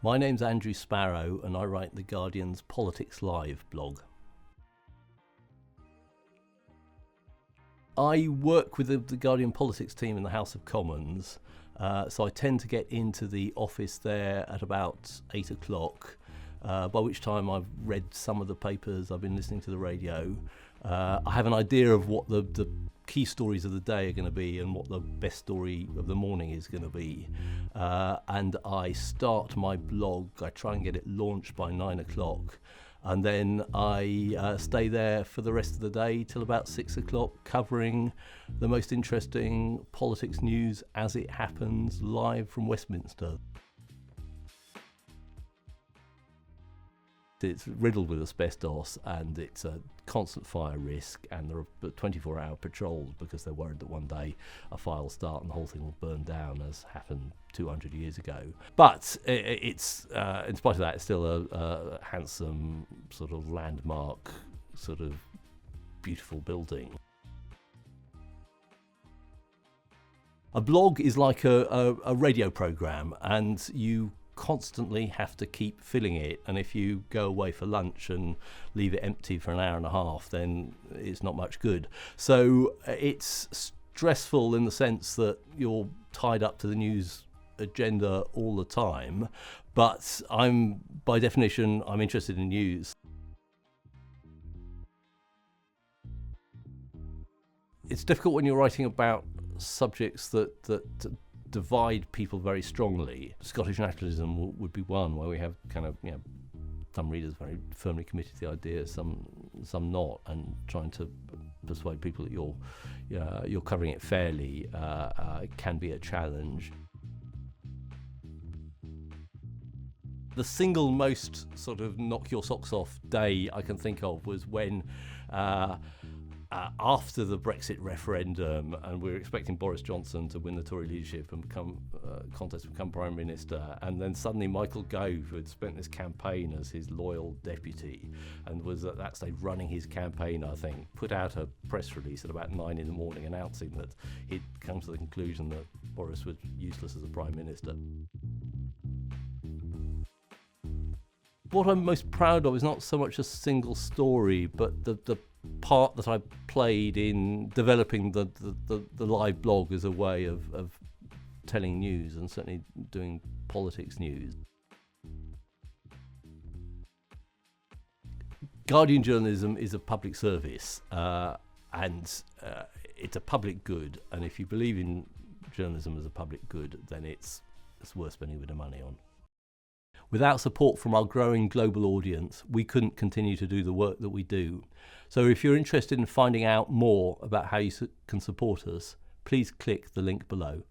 My name's Andrew Sparrow and I write The Guardian's Politics Live blog. I work with the Guardian politics team in the House of Commons, so I tend to get into the office there at about 8 o'clock, by which time I've read some of the papers, I've been listening to the radio. I have an idea of what the key stories of the day are going to be and what the best story of the morning is going to be. And I start my blog, I try and get it launched by 9 o'clock. And then I stay there for the rest of the day till about 6 o'clock, covering the most interesting politics news as it happens live from Westminster. It's riddled with asbestos and it's a constant fire risk, and there are 24-hour patrols because they're worried that one day a fire will start and the whole thing will burn down, as happened 200 years ago. But it's in spite of that, it's still a handsome sort of landmark, sort of beautiful building. A blog is like a radio program, and you constantly have to keep filling it, and if you go away for lunch and leave it empty for an hour and a half, then it's not much good. So it's stressful in the sense that you're tied up to the news agenda all the time, but by definition I'm interested in news. It's difficult when you're writing about subjects that divide people very strongly. Scottish nationalism would be one, where we have kind of, some readers very firmly committed to the idea, some not, and trying to persuade people that you're covering it fairly can be a challenge. The single most sort of knock your socks off day I can think of was when after the Brexit referendum, and we were expecting Boris Johnson to win the Tory leadership and become Prime Minister, and then suddenly Michael Gove, who had spent this campaign as his loyal deputy and was at that stage running his campaign, I think, put out a press release at about 9 in the morning announcing that he'd come to the conclusion that Boris was useless as a Prime Minister. What I'm most proud of is not so much a single story, but the part that I played in developing the live blog as a way of telling news, and certainly doing politics news. Guardian journalism is a public service, and it's a public good, and if you believe in journalism as a public good, then it's worth spending a bit of money on. Without support from our growing global audience, we couldn't continue to do the work that we do. So if you're interested in finding out more about how you can support us, please click the link below.